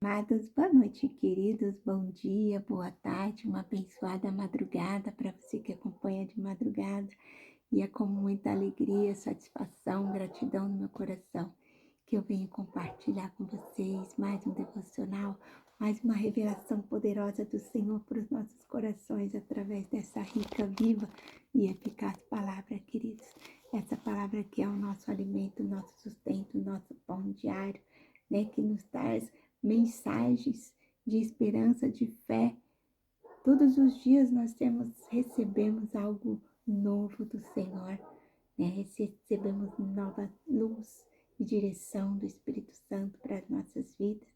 Amados, boa noite, queridos. Bom dia, boa tarde, uma abençoada madrugada para você que acompanha de madrugada. E é com muita alegria, satisfação, gratidão no meu coração que eu venho compartilhar com vocês mais um devocional, mais uma revelação poderosa do Senhor para os nossos corações através dessa rica, viva e eficaz palavra, queridos. Essa palavra que é o nosso alimento, o nosso sustento, o nosso pão diário, né, que nos traz mensagens de esperança, de fé. Todos os dias nós recebemos algo novo do Senhor, né? Recebemos nova luz e direção do Espírito Santo para as nossas vidas.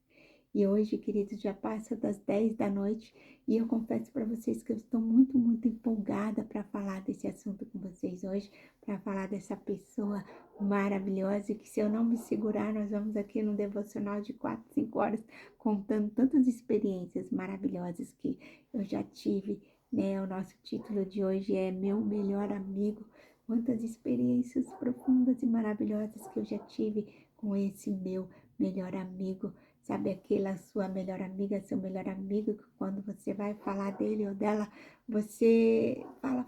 E hoje, queridos, já passa das 10 da noite e eu confesso para vocês que eu estou muito, muito empolgada para falar desse assunto com vocês hoje, para falar dessa pessoa maravilhosa e que se eu não me segurar, nós vamos aqui no devocional de 4, 5 horas contando tantas experiências maravilhosas que eu já tive, né? O nosso título de hoje é Meu Melhor Amigo. Quantas experiências profundas e maravilhosas que eu já tive com esse meu melhor amigo. Sabe aquela sua melhor amiga, seu melhor amigo, que quando você vai falar dele ou dela, você fala.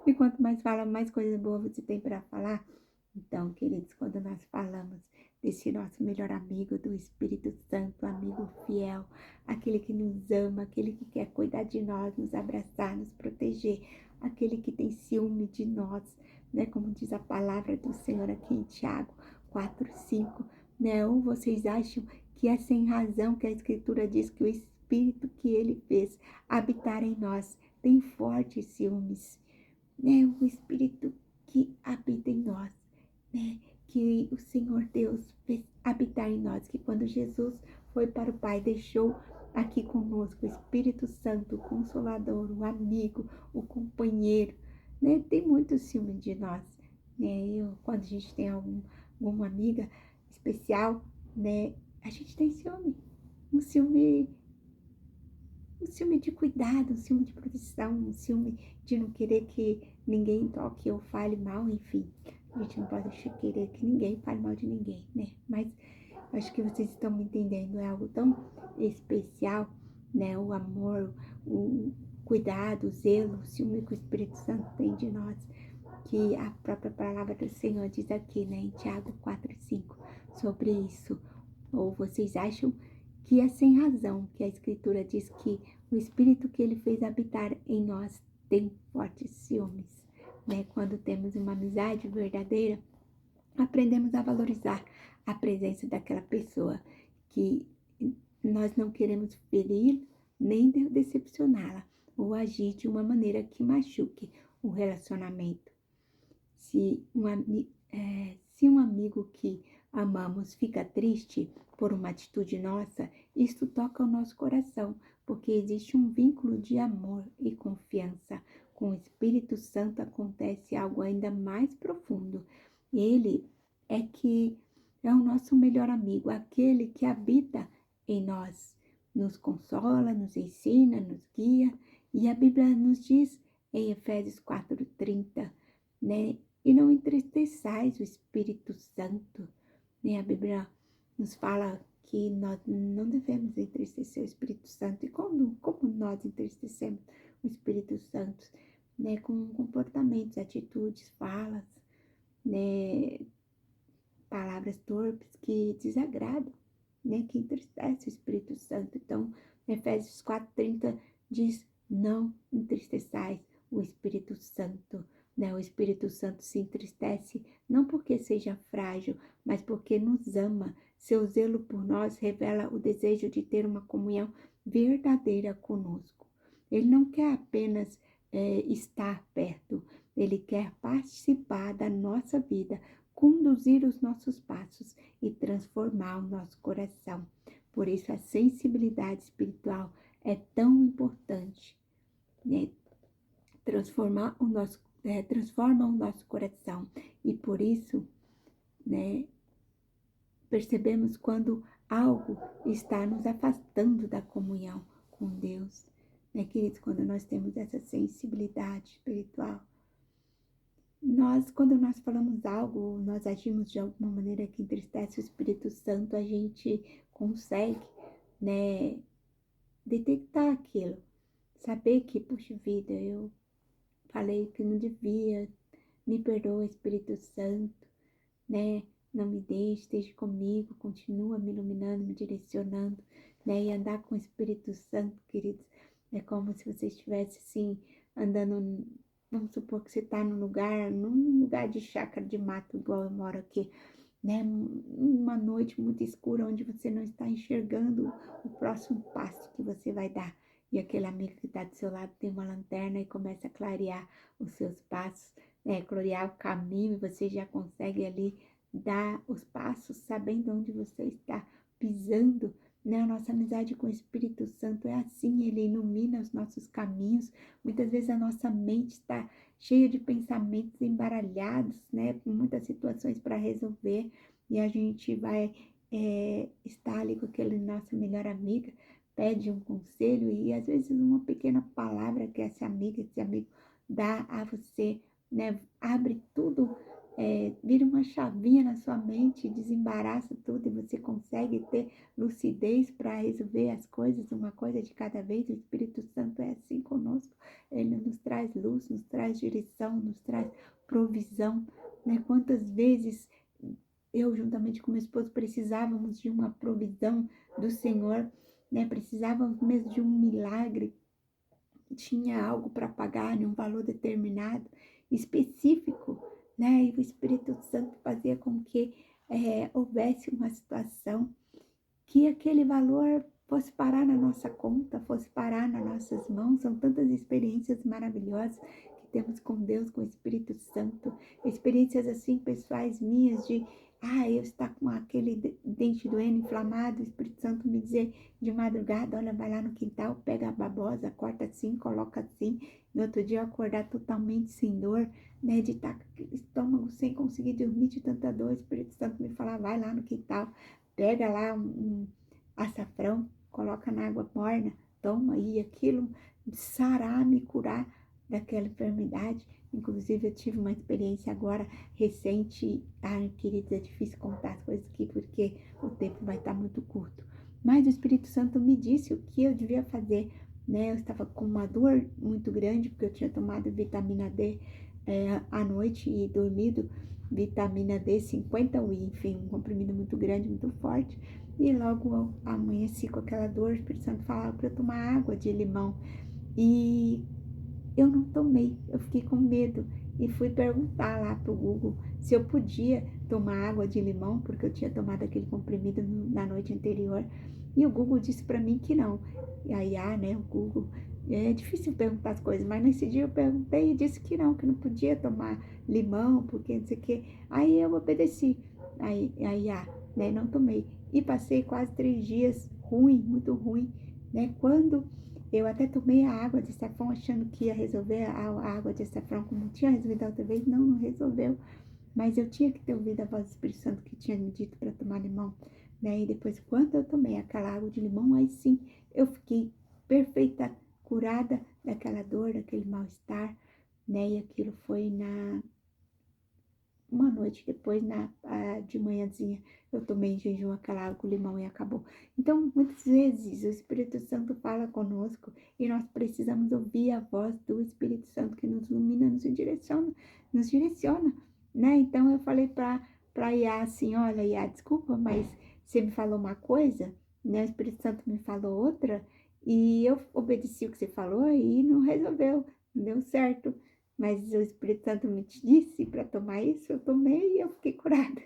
E quanto mais fala, mais coisa boa você tem para falar. Então, queridos, quando nós falamos desse nosso melhor amigo, do Espírito Santo, amigo fiel, aquele que nos ama, aquele que quer cuidar de nós, nos abraçar, nos proteger, aquele que tem ciúme de nós, né? Como diz a palavra do Senhor aqui em Tiago 4:5. Né? Ou vocês acham que é sem razão que a Escritura diz que o Espírito que Ele fez habitar em nós tem fortes ciúmes, né? O Espírito que habita em nós, né? Que o Senhor Deus fez habitar em nós, que quando Jesus foi para o Pai, deixou aqui conosco o Espírito Santo, o Consolador, o amigo, o companheiro, né? Tem muito ciúme de nós, né? Quando a gente tem alguma amiga especial, né? A gente tem ciúme, um ciúme, um ciúme de cuidado, um ciúme de proteção, um ciúme de não querer que ninguém toque ou fale mal, enfim. A gente não pode querer que ninguém fale mal de ninguém, né? Mas acho que vocês estão me entendendo, é algo tão especial, né? O amor, o cuidado, o zelo, o ciúme que o Espírito Santo tem de nós, que a própria palavra do Senhor diz aqui, né, em Tiago 4:5, sobre isso. Ou vocês acham que é sem razão que a Escritura diz que o Espírito que Ele fez habitar em nós tem fortes ciúmes, né? Quando temos uma amizade verdadeira, aprendemos a valorizar a presença daquela pessoa que nós não queremos ferir nem decepcioná-la ou agir de uma maneira que machuque o relacionamento. Se um amigo que amamos fica triste por uma atitude nossa, isto toca o nosso coração, porque existe um vínculo de amor e confiança. Com o Espírito Santo acontece algo ainda mais profundo. Ele que é o nosso melhor amigo, aquele que habita em nós, nos consola, nos ensina, nos guia, e a Bíblia nos diz em Efésios 4:30, né? E não entristeçais o Espírito Santo, né? A Bíblia nos fala que nós não devemos entristecer o Espírito Santo. E como nós entristecemos o Espírito Santo? Né? Com comportamentos, atitudes, falas, né? Palavras torpes que desagradam, né? Que entristecem o Espírito Santo. Então, Efésios 4:30 diz, não entristeçais o Espírito Santo, né? O Espírito Santo se entristece não porque seja frágil, mas porque nos ama. Seu zelo por nós revela o desejo de ter uma comunhão verdadeira conosco. Ele não quer apenas estar perto, ele quer participar da nossa vida, conduzir os nossos passos e transformar o nosso coração. Por isso a sensibilidade espiritual é tão importante, né? Transforma o nosso coração. E por isso, né, percebemos quando algo está nos afastando da comunhão com Deus, né, queridos? Quando nós temos essa sensibilidade espiritual, quando nós falamos algo, nós agimos de alguma maneira que entristece o Espírito Santo, a gente consegue, né, detectar aquilo. Saber que, puxa vida, eu falei que não devia, me perdoa, Espírito Santo, né? Não me deixe, esteja comigo, continua me iluminando, me direcionando, né? E andar com o Espírito Santo, queridos, é como se você estivesse, assim, andando, vamos supor que você está num lugar de chácara de mato, igual eu moro aqui, né? Uma noite muito escura, onde você não está enxergando o próximo passo que você vai dar. E aquele amigo que está do seu lado tem uma lanterna e começa a clarear os seus passos, né? Clarear o caminho, e você já consegue ali dar os passos, sabendo onde você está pisando, né? A nossa amizade com o Espírito Santo é assim, ele ilumina os nossos caminhos. Muitas vezes a nossa mente está cheia de pensamentos embaralhados, né? Com muitas situações para resolver, e a gente vai estar ali com aquele nossa melhor amiga, pede um conselho, e às vezes uma pequena palavra que essa amiga, esse amigo dá a você, né? Abre tudo, vira uma chavinha na sua mente, desembaraça tudo, e você consegue ter lucidez para resolver as coisas, uma coisa de cada vez. O Espírito Santo é assim conosco, ele nos traz luz, nos traz direção, nos traz provisão, né? Quantas vezes eu, juntamente com meu esposo, precisávamos de uma provisão do Senhor, né? Precisávamos mesmo de um milagre, tinha algo para pagar, um valor determinado, específico, né? E o Espírito Santo fazia com que houvesse uma situação que aquele valor fosse parar na nossa conta, fosse parar nas nossas mãos. São tantas experiências maravilhosas que temos com Deus, com o Espírito Santo, experiências assim pessoais minhas de eu estar com aquele dente doendo, inflamado, o Espírito Santo me dizer de madrugada, olha, vai lá no quintal, pega a babosa, corta assim, coloca assim, no outro dia eu acordar totalmente sem dor, né, de estar com o estômago sem conseguir dormir de tanta dor. O Espírito Santo me falar, vai lá no quintal, pega lá um açafrão, coloca na água morna, toma, e aquilo sarar, me curar daquela enfermidade. Inclusive, eu tive uma experiência agora recente. Queridos, é difícil contar as coisas aqui porque o tempo vai estar muito curto. Mas o Espírito Santo me disse o que eu devia fazer, né? Eu estava com uma dor muito grande porque eu tinha tomado vitamina D à noite e dormido vitamina D 50 UI, enfim, um comprimido muito grande, muito forte. E logo eu amanheci com aquela dor. O Espírito Santo falava para eu tomar água de limão. E eu não tomei, eu fiquei com medo e fui perguntar lá pro Google se eu podia tomar água de limão, porque eu tinha tomado aquele comprimido na noite anterior. E o Google disse para mim que não. E aí, né, o Google, é difícil perguntar as coisas, mas nesse dia eu perguntei e disse que não podia tomar limão, porque não sei o quê. Aí eu obedeci. Aí, né, não tomei. E passei quase 3 dias ruim, muito ruim, né? Quando eu até tomei a água de açafrão achando que ia resolver, a água de açafrão, como tinha resolvido a outra vez, não resolveu. Mas eu tinha que ter ouvido a voz do Espírito Santo que tinha me dito para tomar limão, né? E depois, quando eu tomei aquela água de limão, aí sim, eu fiquei perfeita, curada daquela dor, daquele mal-estar, né? E aquilo foi uma noite depois, de manhãzinha, eu tomei em jejum aquela água com limão e acabou. Então, muitas vezes, o Espírito Santo fala conosco e nós precisamos ouvir a voz do Espírito Santo que nos ilumina, nos direciona, né? Então, eu falei para Iá assim, olha, Iá, desculpa, mas você me falou uma coisa, né? O Espírito Santo me falou outra, e eu obedeci o que você falou e não resolveu, não deu certo. Mas o Espírito Santo me disse para tomar isso, eu tomei e eu fiquei curada.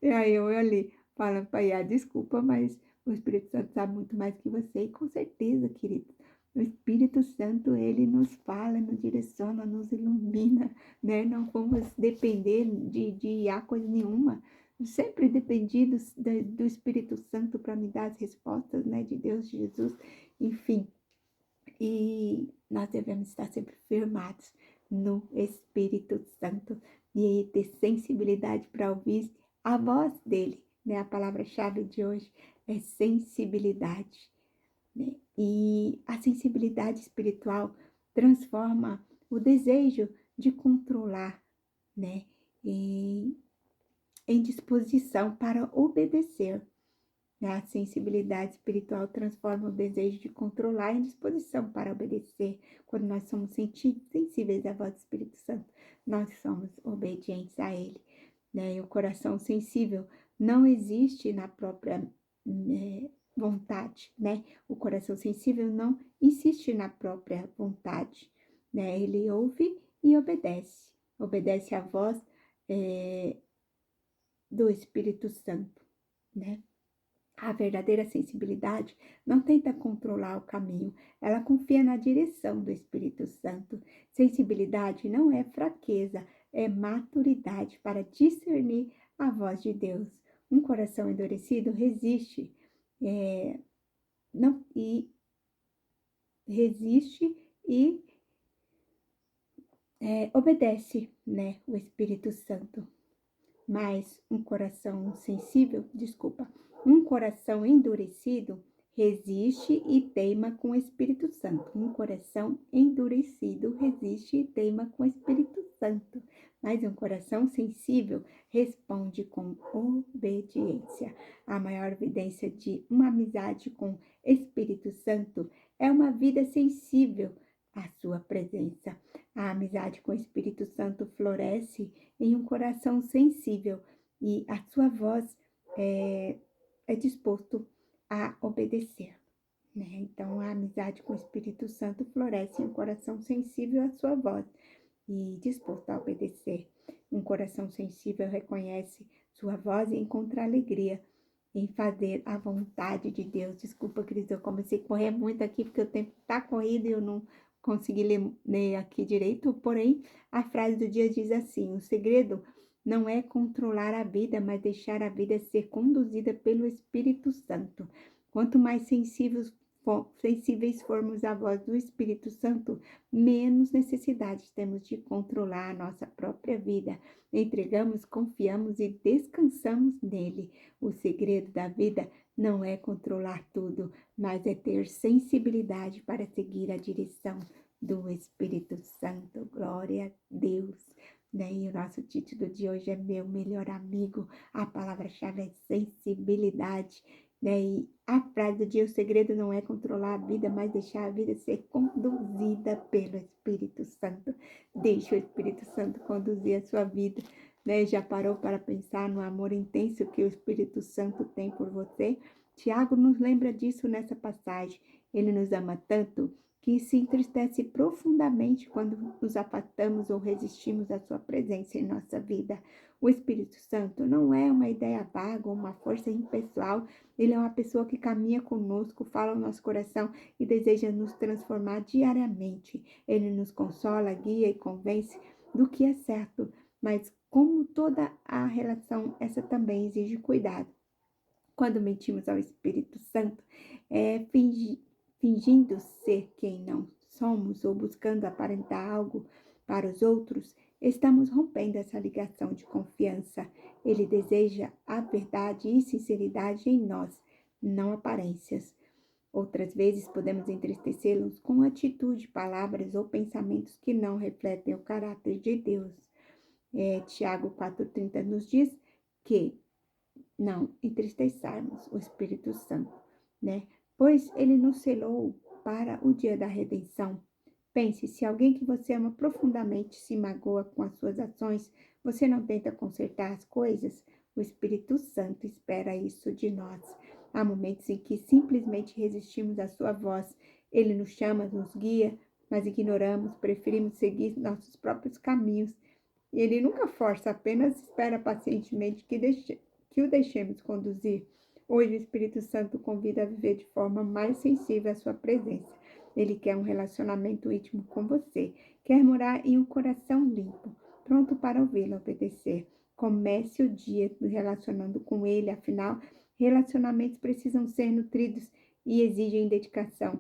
E aí eu ali falando para Iá, desculpa, mas o Espírito Santo sabe muito mais que você. E com certeza, querido, o Espírito Santo, ele nos fala, nos direciona, nos ilumina, né? Não vamos depender de Iá coisa nenhuma. Eu sempre dependi do Espírito Santo para me dar as respostas, né? De Deus, de Jesus, enfim. E nós devemos estar sempre firmados no Espírito Santo e ter sensibilidade para ouvir a voz dele, né? A palavra-chave de hoje é sensibilidade, né? E a sensibilidade espiritual transforma o desejo de controlar, né? Em disposição para obedecer. A sensibilidade espiritual transforma o desejo de controlar em disposição para obedecer. Quando nós somos sensíveis à voz do Espírito Santo, nós somos obedientes a Ele, né? E o coração sensível não existe na própria vontade, né? O coração sensível não insiste na própria vontade, né? Ele ouve e obedece. Obedece à voz do Espírito Santo, né? A verdadeira sensibilidade não tenta controlar o caminho, ela confia na direção do Espírito Santo. Sensibilidade não é fraqueza, é maturidade para discernir a voz de Deus. Um coração endurecido resiste, não e resiste e obedece, né, o Espírito Santo. Mas um coração endurecido resiste e teima com o Espírito Santo. Um coração endurecido resiste e teima com o Espírito Santo. Mas um coração sensível responde com obediência. A maior evidência de uma amizade com o Espírito Santo é uma vida sensível à sua presença. A amizade com o Espírito Santo floresce em um coração sensível e a sua voz é disposto a obedecer, né? Então, a amizade com o Espírito Santo floresce em um coração sensível à sua voz e disposto a obedecer. Um coração sensível reconhece sua voz e encontra alegria em fazer a vontade de Deus. Desculpa, Cris, eu comecei a correr muito aqui porque o tempo está corrido e eu não consegui ler aqui direito. Porém, a frase do dia diz assim: o segredo não é controlar a vida, mas deixar a vida ser conduzida pelo Espírito Santo. Quanto mais sensíveis formos à voz do Espírito Santo, menos necessidade temos de controlar a nossa própria vida. Entregamos, confiamos e descansamos nele. O segredo da vida não é controlar tudo, mas é ter sensibilidade para seguir a direção do Espírito Santo. Glória a Deus. E o nosso título de hoje é Meu Melhor Amigo. A palavra-chave é sensibilidade. E a frase do dia: o segredo não é controlar a vida, mas deixar a vida ser conduzida pelo Espírito Santo. Deixe o Espírito Santo conduzir a sua vida. Já parou para pensar no amor intenso que o Espírito Santo tem por você? Tiago nos lembra disso nessa passagem. Ele nos ama tanto que se entristece profundamente quando nos afastamos ou resistimos à sua presença em nossa vida. O Espírito Santo não é uma ideia vaga ou uma força impessoal. Ele é uma pessoa que caminha conosco, fala ao nosso coração e deseja nos transformar diariamente. Ele nos consola, guia e convence do que é certo, mas como toda a relação, essa também exige cuidado. Quando mentimos ao Espírito Santo, fingindo ser quem não somos ou buscando aparentar algo para os outros, estamos rompendo essa ligação de confiança. Ele deseja a verdade e sinceridade em nós, não aparências. Outras vezes podemos entristecê-los com atitude, palavras ou pensamentos que não refletem o caráter de Deus. Tiago 4,30 nos diz que não entristeçarmos o Espírito Santo, né? Pois ele nos selou para o dia da redenção. Pense, se alguém que você ama profundamente se magoa com as suas ações, você não tenta consertar as coisas? O Espírito Santo espera isso de nós. Há momentos em que simplesmente resistimos à sua voz. Ele nos chama, nos guia, mas ignoramos, preferimos seguir nossos próprios caminhos. E ele nunca força, apenas espera pacientemente que o deixemos conduzir. Hoje o Espírito Santo convida a viver de forma mais sensível à sua presença. Ele quer um relacionamento íntimo com você. Quer morar em um coração limpo, pronto para ouvi-lo obedecer. Comece o dia relacionando com ele, afinal, relacionamentos precisam ser nutridos e exigem dedicação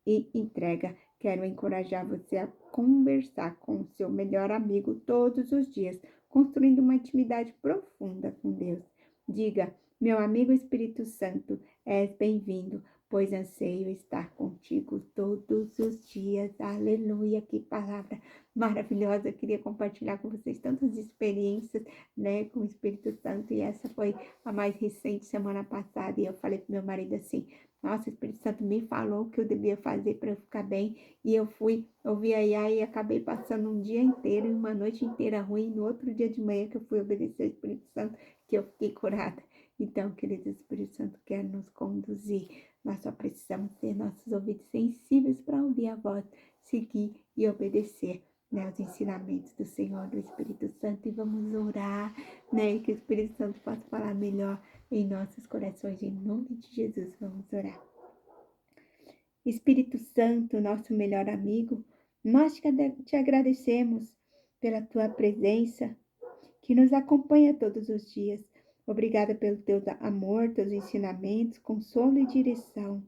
e entrega. Quero encorajar você a conversar com o seu melhor amigo todos os dias, construindo uma intimidade profunda com Deus. Diga: meu amigo Espírito Santo, és bem-vindo. pois anseio estar contigo todos os dias. Aleluia, que palavra maravilhosa. Eu queria compartilhar com vocês tantas experiências, né, com o Espírito Santo, e essa foi a mais recente, semana passada, e eu falei pro meu marido assim: nossa, o Espírito Santo me falou o que eu devia fazer para eu ficar bem, e eu fui, ouvi a Iá e acabei passando um dia inteiro e uma noite inteira ruim. No outro dia de manhã que eu fui obedecer ao Espírito Santo, que eu fiquei curada. Então, querido, o Espírito Santo quer nos conduzir. Nós só precisamos ter nossos ouvidos sensíveis para ouvir a voz, seguir e obedecer, né, os ensinamentos do Senhor, do Espírito Santo. E vamos orar, né, que o Espírito Santo possa falar melhor em nossos corações. Em nome de Jesus, vamos orar. Espírito Santo, nosso melhor amigo, nós te agradecemos pela tua presença, que nos acompanha todos os dias. Obrigada pelo teu amor, teus ensinamentos, consolo e direção.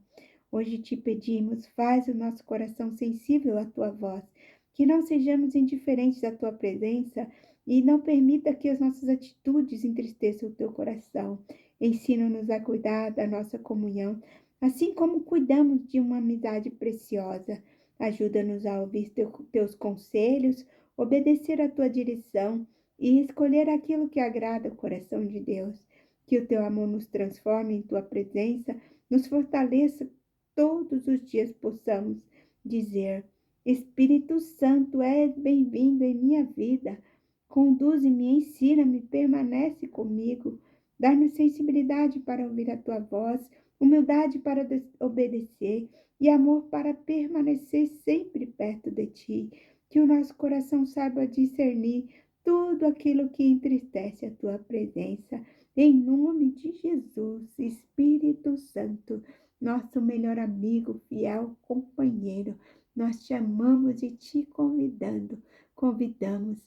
Hoje te pedimos, faz o nosso coração sensível à tua voz, que não sejamos indiferentes à tua presença e não permita que as nossas atitudes entristeçam o teu coração. Ensina-nos a cuidar da nossa comunhão, assim como cuidamos de uma amizade preciosa. Ajuda-nos a ouvir teus conselhos, obedecer à tua direção e escolher aquilo que agrada o coração de Deus. Que o teu amor nos transforme em tua presença, nos fortaleça, todos os dias possamos dizer: Espírito Santo, és bem-vindo em minha vida. Conduze-me, ensina-me, permanece comigo. Dá-nos sensibilidade para ouvir a tua voz, humildade para obedecer e amor para permanecer sempre perto de ti. Que o nosso coração saiba discernir tudo aquilo que entristece a tua presença. Em nome de Jesus, Espírito Santo, nosso melhor amigo, fiel companheiro, nós te amamos e te convidamos,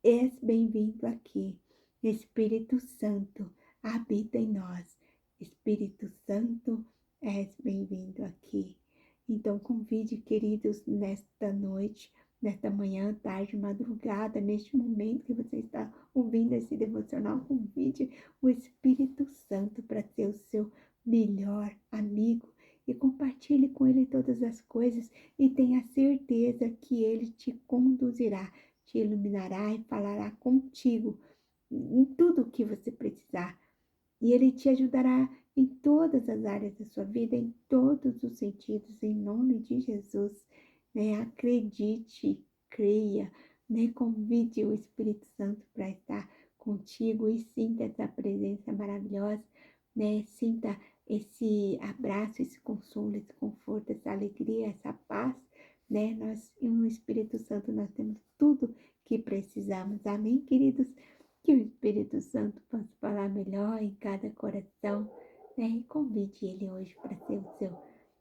és bem-vindo aqui. Espírito Santo, habita em nós. Espírito Santo, és bem-vindo aqui. Então, convide, queridos, nesta noite, nesta manhã, tarde, madrugada, neste momento que você está ouvindo esse devocional, convide o Espírito Santo para ser o seu melhor amigo e compartilhe com ele todas as coisas e tenha certeza que ele te conduzirá, te iluminará e falará contigo em tudo o que você precisar. E ele te ajudará em todas as áreas da sua vida, em todos os sentidos, em nome de Jesus. Né? Acredite, creia, né? Convide o Espírito Santo para estar contigo e sinta essa presença maravilhosa, né? Sinta esse abraço, esse consolo, esse conforto, essa alegria, essa paz, né? Nós, no Espírito Santo, nós temos tudo que precisamos. Amém, queridos? Que o Espírito Santo possa falar melhor em cada coração, né? E convide ele hoje para ser o seu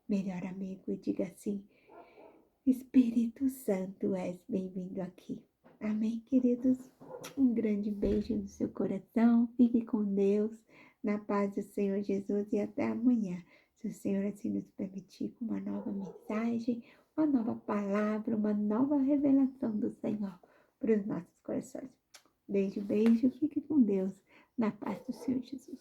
melhor amigo e diga assim: Espírito Santo, és bem-vindo aqui. Amém, queridos? Um grande beijo no seu coração. Fique com Deus, na paz do Senhor Jesus, e até amanhã, se o Senhor assim nos permitir, com uma nova mensagem, uma nova palavra, uma nova revelação do Senhor para os nossos corações. Beijo, beijo. Fique com Deus, na paz do Senhor Jesus.